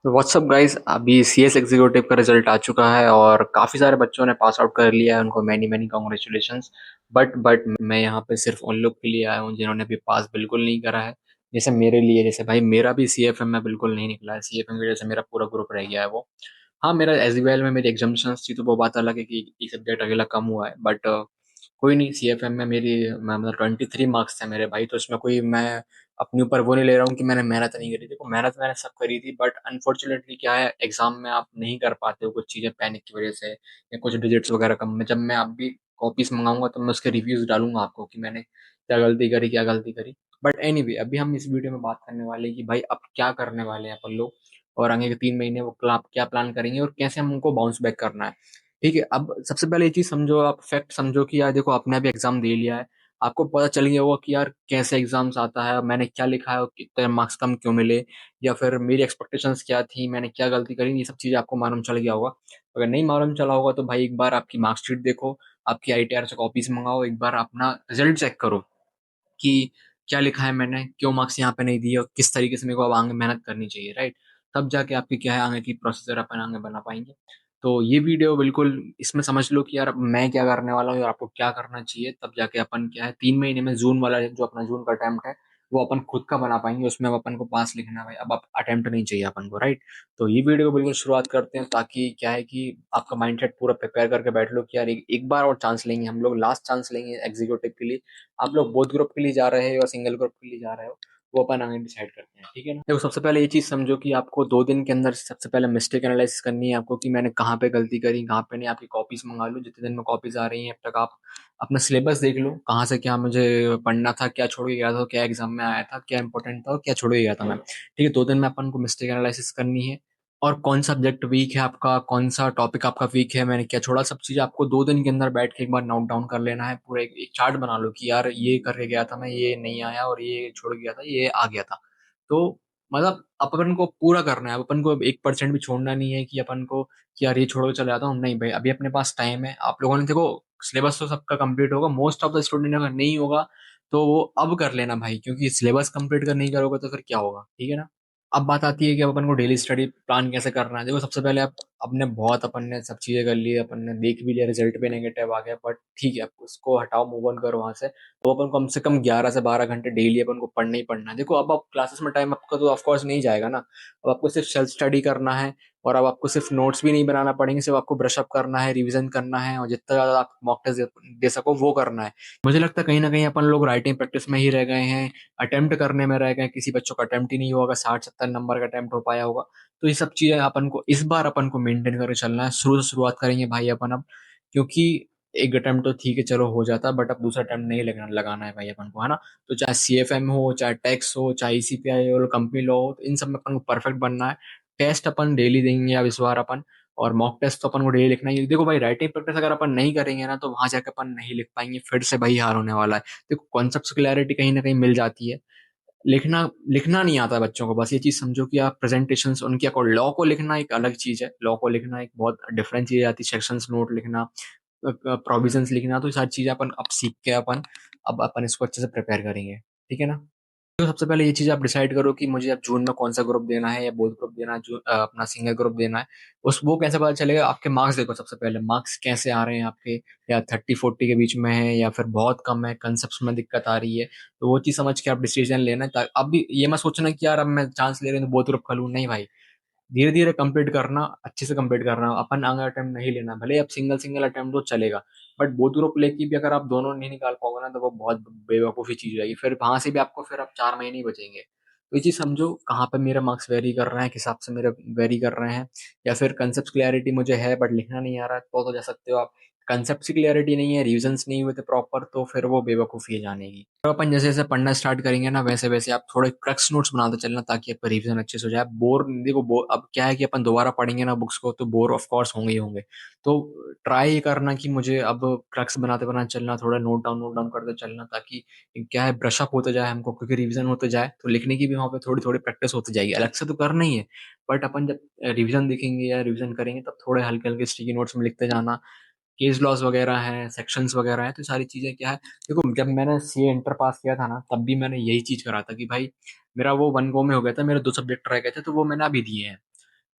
तो WhatsApp guys, अभी CS executive का रिजल्ट आ चुका है और काफ़ी सारे बच्चों ने पास आउट कर लिया है। उनको मैनी मैनी कॉन्ग्रेचुलेशंस। बट मैं यहाँ पे सिर्फ उन लोग के लिए आया हूँ जिन्होंने अभी पास बिल्कुल नहीं करा है। जैसे मेरे लिए, जैसे भाई मेरा भी सीएफएम में बिल्कुल नहीं निकला है। सीएफएम की वजह से मेरा पूरा ग्रुप रह गया है वो। हाँ, मेरा एसबीआई में मेरी एग्जाम्पशंस थी तो वो बात अलग है कि एक सब्जेक्ट अकेला कम हुआ है। बट कोई नहीं, सीएफएम में मेरी मतलब 23 मार्क्स थे मेरे भाई, तो इसमें कोई मैं अपने ऊपर वो नहीं ले रहा हूँ कि मैंने मेहनत नहीं करी। देखो, मेहनत मैंने सब करी थी, बट अनफॉर्चुनेटली क्या है, एग्जाम में आप नहीं कर पाते हो कुछ चीज़ें पैनिक की वजह से, या कुछ डिजिट्स वगैरह कम में। जब मैं अब भी कॉपीज मंगाऊंगा तो मैं उसके रिव्यूज डालूंगा आपको कि मैंने क्या गलती करी, क्या गलती करी। बट एनीवे, अभी हम इस वीडियो में बात करने वाले हैं कि भाई अब क्या करने वाले हैं अपन लोग, और आगे के 3 महीने वो क्या प्लान करेंगे और कैसे हम उनको बाउंस बैक करना है। ठीक है, अब सबसे पहले ये चीज समझो, आप फैक्ट समझो कि यार देखो, आपने अभी एग्जाम दे लिया है। आपको पता चल गया होगा कि यार कैसे एग्जाम्स आता है, मैंने क्या लिखा है और कितने मार्क्स कम क्यों मिले, या फिर मेरी एक्सपेक्टेशंस क्या थी, मैंने क्या गलती करी। ये सब चीजें आपको मालूम चल गया होगा। अगर नहीं मालूम चला होगा तो भाई एक बार आपकी मार्कशीट देखो, आपकी आईटीआर से कॉपीज मंगाओ, एक बार अपना रिजल्ट चेक करो कि क्या लिखा है मैंने, क्यों मार्क्स यहाँ पे नहीं दिए और किस तरीके से मेरे को अब आगे मेहनत करनी चाहिए, राइट। तब जाके आपकी क्या है आगे की प्रोसीजर अपन आगे बना पाएंगे। तो ये वीडियो बिल्कुल इसमें समझ लो कि यार अब मैं क्या करने वाला हूँ और आपको क्या करना चाहिए, तब जाके अपन क्या है 3 महीने में जून वाला जो अपना जून का अटेम्प्ट है वो अपन खुद का बना पाएंगे। उसमें अब अपन को पास लिखना है भाई, अब आप अटेम्प्ट नहीं चाहिए अपन को, राइट। तो ये वीडियो को बिल्कुल शुरुआत करते हैं, ताकि क्या है कि आपका माइंडसेट पूरा प्रिपेयर करके बैठ लो कि यार एक बार और चांस लेंगे हम लोग, लास्ट चांस लेंगे एग्जीक्यूटिव के लिए। आप लोग बोथ ग्रुप के लिए जा रहे हो या सिंगल ग्रुप के लिए जा रहे हो, वो अपन आगे डिसाइड करते हैं, ठीक है ना। देखो, सबसे पहले ये चीज समझो कि आपको 2 दिन के अंदर सबसे पहले मिस्टेक एनालिसिस करनी है आपको, कि मैंने कहाँ पे गलती करी, कहाँ पे नहीं। आपकी कॉपीज मंगा लो, जितने दिन में कॉपीज आ रही हैं अब तक आप अपना सिलेबस देख लो, कहाँ से क्या मुझे पढ़ना था, क्या छोड़ के गया था, क्या एग्जाम में आया था, क्या इंपॉर्टेंट था और क्या छोड़ के गया था मैं। ठीक है, 2 दिन में अपन को मिस्टेक एनालिसिस करनी है, और कौन सा सब्जेक्ट वीक है आपका, कौन सा टॉपिक आपका वीक है, मैंने क्या छोड़ा, सब चीज़ आपको 2 दिन के अंदर बैठ के एक बार नोट डाउन कर लेना है। पूरा एक चार्ट बना लो कि यार ये करके गया था मैं, ये नहीं आया, और ये छोड़ गया था, ये आ गया था। तो मतलब अपन को पूरा करना है, अब अपन को 1% भी छोड़ना नहीं है कि अपन को कि यार ये छोड़ के चले जाता हूँ, नहीं भाई, अभी अपने पास टाइम है। आप लोगों ने देखो, सिलेबस तो सबका कंप्लीट होगा, मोस्ट ऑफ द स्टूडेंट अगर नहीं होगा तो वो अब कर लेना भाई, क्योंकि सिलेबस कंप्लीट कर नहीं करोगे तो फिर क्या होगा, ठीक है ना। अब बात आती है कि अब अपन को डेली स्टडी प्लान कैसे करना है। देखो, सबसे पहले आप अपने बहुत अपन ने सब चीजें कर ली, अपन ने देख भी लिया, रिजल्ट भी नेगेटिव आ गया, बट ठीक है, आप उसको हटाओ, मूव ऑन करो वहां से। तो अपन को कम से कम 11 से 12 घंटे डेली अपन को पढ़ना ही पढ़ना है। देखो, अब आप क्लासेस में टाइम आपका तो ऑफकोर्स नहीं जाएगा ना। अब आपको सिर्फ सेल्फ स्टडी करना है, और अब आपको सिर्फ नोट्स भी नहीं बनाना पड़ेंगे, सिर्फ आपको ब्रश अप करना है, रिवीजन करना है, और जितना ज्यादा आप मॉक टेस्ट दे सको वो करना है। मुझे लगता है कहीं ना कहीं अपन लोग राइटिंग प्रैक्टिस में ही रह गए हैं, अटेम्प्ट करने में रह गए। किसी बच्चों का अटेम्प्ट ही नहीं होगा, 60-70 नंबर का अटेम्प्ट हो पाया होगा। तो ये सब चीजें अपन को इस बार अपन को मेंटेन करके चलना है। शुरू से शुरुआत करेंगे भाई अपन अब, क्योंकि एक अटेम्प्ट तो ठीक है चलो हो जाता है, बट अब दूसरा अटेम्प्ट नहीं लगाना है भाई अपन को, है ना। तो चाहे सीएफएम हो, चाहे टैक्स हो, चाहे ईसीपीआई हो, कंपनी लॉ हो, तो इन सब में अपन को परफेक्ट बनना है। टेस्ट अपन डेली देंगे अब इस बार अपन, और मॉक टेस्ट तो अपन को डेली लिखना ही है। देखो भाई, राइटिंग प्रैक्टिस अगर अपन नहीं करेंगे ना तो वहां जाकर अपन नहीं लिख पाएंगे, फिर से भाई हार होने वाला है। देखो, कॉन्सेप्ट क्लैरिटी कहीं ना कहीं मिल जाती है, लिखना लिखना नहीं आता है बच्चों को। बस ये चीज समझो कि आप प्रेजेंटेशंस उनकी, लॉ को लिखना एक अलग चीज है, लॉ को लिखना एक बहुत डिफरेंट चीज आती है। सेक्शंस नोट लिखना, प्रोविजंस लिखना, तो ये सारी चीजें अपन अब सीख के अब अपन इसको अच्छे से प्रिपेयर करेंगे, ठीक है ना। तो सबसे पहले ये चीज आप डिसाइड करो कि मुझे अब जून में कौन सा ग्रुप देना है, या बोथ ग्रुप देना है, अपना सिंगल ग्रुप देना है। उस वो कैसे पता चलेगा, आपके मार्क्स देखो सबसे पहले, मार्क्स कैसे आ रहे हैं आपके, या 30-40 के बीच में है, या फिर बहुत कम है, कंसेप्ट में दिक्कत आ रही है। तो वो चीज समझ के आप डिसीजन लेना है। अब भी ये मत सोचना कि यार अब मैं चांस ले रही हूँ तो बोथ ग्रुप कर लूँ, नहीं भाई। धीरे धीरे कंप्लीट करना, अच्छे से कंप्लीट करना, अपन आगे अटेम्प्ट नहीं लेना, भले अब सिंगल सिंगल अटेम्प्ट तो चलेगा, बट बोथ ग्रुप लेके भी अगर आप दोनों नहीं निकाल पाओगे ना तो वो बहुत बेवकूफ़ी चीज रहेगी। फिर वहां से भी आपको फिर आप 4 महीने ही बचेंगे। तो ये चीज समझो, कहाँ पे मेरे मार्क्स वेरी कर रहे हैं, किस हिसाब से मेरे वेरी कर रहे हैं। या फिर कंसेप्ट क्लैरिटी मुझे है बट लिखना नहीं आ रहा है, तो जा सकते हो आप। कंसेप्ट की क्लैरिटी नहीं है, रिविजन्स नहीं हुए थे प्रॉपर, तो फिर वो बेवकूफ़ी है जाने की। तो अपन जैसे जैसे पढ़ना स्टार्ट करेंगे ना, वैसे वैसे आप थोड़े क्रक्स नोट्स बनाते चलना, ताकि आपका रिवीजन अच्छे से हो जाए। बोर देखो, अब क्या है कि अपन दोबारा पढ़ेंगे ना बुक्स को, तो बोर ऑफ कोर्स होंगे ही होंगे। तो ट्राई ये करना कि मुझे अब क्रक्स बनाते बनाते चलना, थोड़ा नोट डाउन करते चलना, ताकि क्या है ब्रश अप होते जाए हमको, क्योंकि रिवीजन होते जाए तो लिखने की भी वहाँ पे थोड़ी थोड़ी प्रैक्टिस होती जाएगी। अलग से तो करना ही है, बट अपन जब रिवीजन देखेंगे या रिवीजन करेंगे तब थोड़े हल्के हल्के स्टिकी नोट्स में लिखते जाना। केस लॉस वगैरह है, सेक्शंस वगैरह है, तो सारी चीजें क्या है। देखो, जब मैंने सीए इंटर पास किया था ना, तब भी मैंने यही चीज करा था कि भाई मेरा वो वन गो में हो गया था, मेरे 2 सब्जेक्ट रह गए थे तो वो मैंने अभी दिए हैं।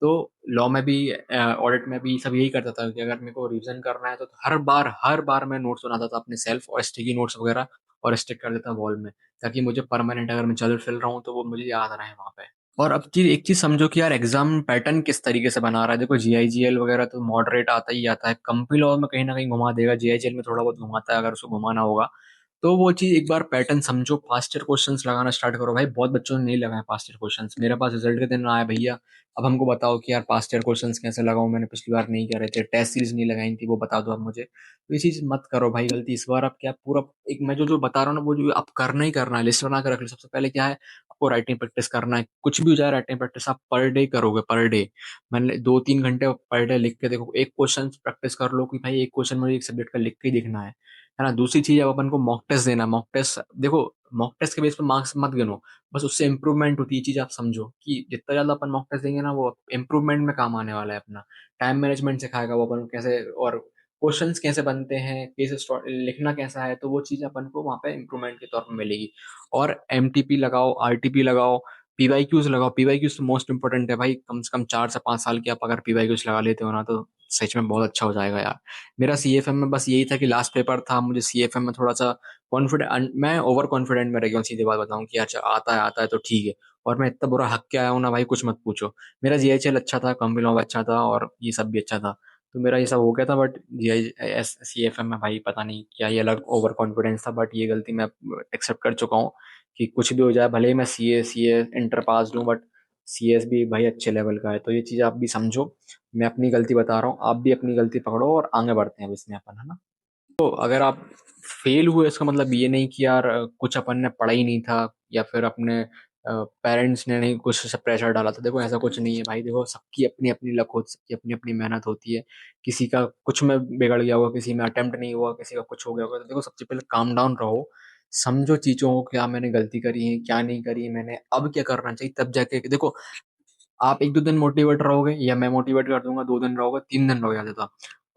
तो लॉ में भी ऑडिट में भी सब यही करता था कि अगर मेरे को रिवीजन करना है तो हर बार मैं नोट्स बनाता था अपने सेल्फ और स्टिकी नोट्स वगैरह और स्टिक कर देता वॉल में, ताकि मुझे परमानेंट अगर मैं चल फिर रहा हूँ तो वो मुझे याद रहे वहाँ पे। और अब चीज एक चीज समझो कि यार एग्जाम पैटर्न किस तरीके से बना रहा है। देखो जीआईजीएल वगैरह तो मॉडरेट आता ही आता है, कंपनी लॉ में कहीं ना कहीं घुमा देगा, जीआईजीएल में थोड़ा बहुत घुमाता है अगर उसको घुमाना होगा। तो वो चीज एक बार पैटर्न समझो, पास्ट ईयर क्वेश्चंस लगाना स्टार्ट करो। भाई बहुत बच्चों ने नहीं लगाए पास्ट ईयर क्वेश्चंस, मेरे पास रिजल्ट के दिन आया भैया, अब हमको बताओ कि यार पास्ट ईयर क्वेश्चंस कैसे लगाऊं, मैंने पिछली बार नहीं करे थे, टेस्ट सीरीज नहीं लगाई थी, वो बता दो अब मुझे। तो ये चीज मत करो भाई गलती इस बार। आप क्या पूरा एक मैं जो जो बता रहा हूँ ना वो जो आप करना ही करना है, लिस्ट बना कर रख लो। सबसे पहले क्या है, आपको राइटिंग प्रैक्टिस करना है, कुछ भी हो जाए राइटिंग प्रैक्टिस आप पर डे करोगे, पर डे मैंने 2-3 घंटे पर डे लिख के देखो, एक क्वेश्चन प्रैक्टिस कर लो कि भाई एक क्वेश्चन मुझे एक सब्जेक्ट का लिख के ही दिखना है ना। दूसरी चीज अब अपन को मॉक टेस्ट देना, मॉक टेस्ट देखो, मॉक टेस्ट के बेस पे मार्क्स मत गिनो, बस उससे इंप्रूवमेंट होती है। चीज आप समझो कि जितना ज्यादा अपन मॉक टेस्ट देंगे ना वो इंप्रूवमेंट में काम आने वाला है अपना। टाइम मैनेजमेंट सिखाएगा वो अपन को कैसे, और क्वेश्चंस कैसे बनते हैं, कैसे लिखना कैसा है, तो वो चीज अपन को वहाँ पे इंप्रूवमेंट के तौर पर मिलेगी। और एमटीपी लगाओ, आरटीपी लगाओ, पीवाईक्यूज लगाओ। पीवाईक्यूज तो मोस्ट इंपॉर्टेंट है भाई, कम से कम 4 से 5 साल की आप अगर पीवाईक्यूज लगा लेते हो ना तो सच में बहुत अच्छा हो जाएगा यार। मेरा सीएफएम में बस यही था कि लास्ट पेपर था, मुझे सीएफएम में थोड़ा सा कॉन्फिडेंट, मैं ओवर कॉन्फिडेंट में रह गया हूँ, सीधी बात बताऊं कि अच्छा आता है तो ठीक है। और मैं इतना बुरा हक के आया हूँ ना भाई, कुछ मत पूछो। मेरा जीएचएल अच्छा था, कंपनी लॉ अच्छा था, और ये सब भी अच्छा था, तो मेरा ये सब हो गया था। बट जी एस सीएफएम में भाई पता नहीं क्या ये अलग ओवर कॉन्फिडेंस था, बट ये गलती मैं एक्सेप्ट कर चुका हूँ कि कुछ भी हो जाए, भले ही मैं सीए इंटर पास लूँ, बट सीएस भी भाई अच्छे लेवल का है। तो ये चीज़ आप भी समझो, मैं अपनी गलती बता रहा हूँ, आप भी अपनी गलती पकड़ो और आगे बढ़ते हैं अब इसमें अपन, है ना। तो अगर आप फेल हुए इसका मतलब ये नहीं कि यार कुछ अपन ने पढ़ा ही नहीं था, या फिर अपने पेरेंट्स ने नहीं कुछ ऐसा प्रेशर डाला था। देखो ऐसा कुछ नहीं है भाई, देखो सबकी अपनी अपनी लक होती, सबकी अपनी अपनी मेहनत होती है। किसी का कुछ में बिगड़ गया होगा, किसी में अटेम्प्ट नहीं हुआ, किसी का कुछ हो गया होगा। तो देखो सबसे पहले काम डाउन रहो, समझो चीजों को, क्या मैंने गलती करी है क्या नहीं करी है, मैंने अब क्या करना चाहिए, तब जाके देखो। आप 1-2 दिन मोटिवेट रहोगे, या मैं मोटिवेट कर दूंगा, 2 दिन रहोगे, 3 दिन रहोगे ज्यादा,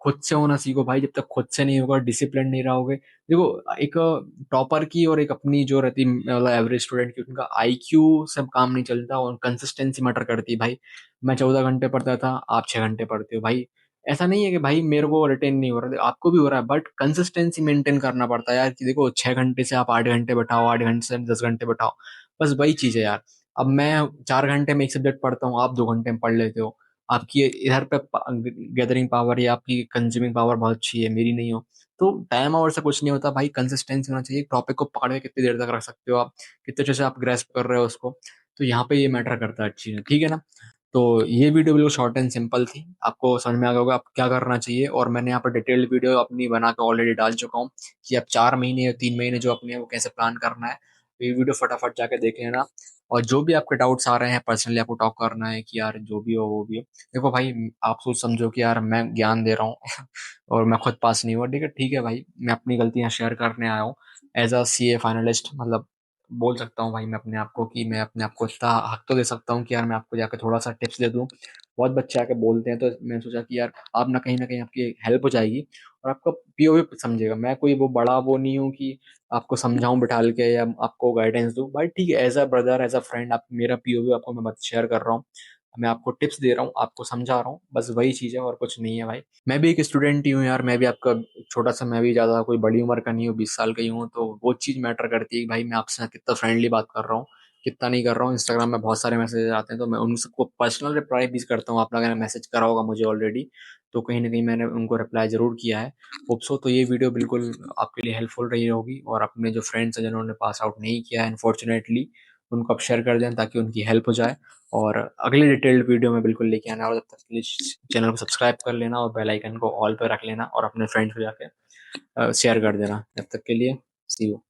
खुद से होना सीखो भाई। जब तक खुद से नहीं होगा, डिसिप्लिन नहीं रहोगे। देखो एक टॉपर की और एक अपनी जो रहती मतलब एवरेज स्टूडेंट की, उनका आईक्यू से काम नहीं चलता, और कंसिस्टेंसी मैटर करती है भाई। मैं 14 घंटे पढ़ता था, आप 6 घंटे पढ़ते हो भाई। ऐसा नहीं है कि भाई मेरे को रिटेन नहीं हो रहा, आपको भी हो रहा है, बट कंसिस्टेंसी मेंटेन करना पड़ता है यार। कि देखो 6 घंटे से आप 8 घंटे बैठाओ, 8 घंटे से 10 घंटे बैठाओ, बस वही चीज है यार। अब मैं 4 घंटे में एक सब्जेक्ट पढ़ता हूँ, आप 2 घंटे में पढ़ लेते हो। आपकी इधर पे गैदरिंग पावर या आपकी कंज्यूमिंग पावर बहुत अच्छी है, मेरी नहीं हो। तो टाइम आवर से कुछ नहीं होता भाई, कंसिस्टेंसी होना चाहिए। टॉपिक को पकड़ के कितनी देर तक रख सकते हो आप, कितने अच्छे से आप ग्रेस्प कर रहे हो उसको, तो यहाँ पे ये मैटर करता है अच्छी, ठीक है ना। तो ये वीडियो बिल्कुल शॉर्ट एंड सिंपल थी, आपको समझ में आ गया होगा आप क्या करना चाहिए। और मैंने यहाँ पर डिटेल्ड वीडियो अपनी बना के ऑलरेडी डाल चुका हूँ कि आप 4 महीने या 3 महीने जो अपने वो कैसे प्लान करना है। तो ये वीडियो फटाफट जाके देख लेना। और जो भी आपके डाउट्स आ रहे हैं, पर्सनली आपको टॉक करना है कि यार जो भी हो वो भी हो, देखो भाई आप सोच समझो कि यार मैं ज्ञान दे रहा हूँ और मैं खुद पास नहीं हुआ, ठीक है भाई, मैं अपनी गलतियां शेयर करने आया हूँ एज अ सीए फाइनलिस्ट। मतलब बोल सकता हूँ भाई मैं अपने आप को, कि मैं अपने आप को इतना हक तो दे सकता हूँ कि यार मैं आपको जाकर थोड़ा सा टिप्स दे दूँ। बहुत बच्चे आके बोलते हैं, तो मैंने सोचा कि यार आप ना कहीं आपकी हेल्प हो जाएगी, और आपका पीओवी समझेगा। मैं कोई वो बड़ा वो नहीं हूँ कि आपको समझाऊं बिठाल के या आपको गाइडेंस दूं भाई, ठीक है, as a brother as a friend आप मेरा पीओवी आपको मैं बस शेयर कर रहा हूँ, मैं आपको टिप्स दे रहा हूँ, आपको समझा रहा हूँ, बस वही चीज़ है और कुछ नहीं है भाई। मैं भी एक स्टूडेंट ही हूँ यार, मैं भी आपका छोटा सा, मैं भी ज़्यादा कोई बड़ी उम्र का नहीं हूँ, 20 साल का ही हूँ। तो वो चीज़ मैटर करती है कि भाई मैं आपसे कितना फ्रेंडली बात कर रहा हूँ, कितना नहीं कर रहा हूँ। इंस्टाग्राम में बहुत सारे मैसेज आते हैं, तो मैं उन सबको पर्सनल रिप्लाई भी करता हूँ। आप लोगों ने मैसेज करा होगा मुझे ऑलरेडी, तो कहीं ना कहीं मैंने उनको रिप्लाई जरूर किया है। होप सो तो ये वीडियो बिल्कुल आपके लिए हेल्पफुल रही होगी, और अपने जो फ्रेंड्स हैं जिन्होंने पास आउट नहीं किया है अनफॉर्चुनेटली, उनको आप शेयर कर दें ताकि उनकी हेल्प हो जाए। और अगले डिटेल्ड वीडियो में बिल्कुल लेके आना, और जब तक प्लीज चैनल को सब्सक्राइब कर लेना और बेल आइकन को ऑल पे रख लेना, और अपने फ्रेंड्स को जाके शेयर कर देना। जब तक के लिए सी यू।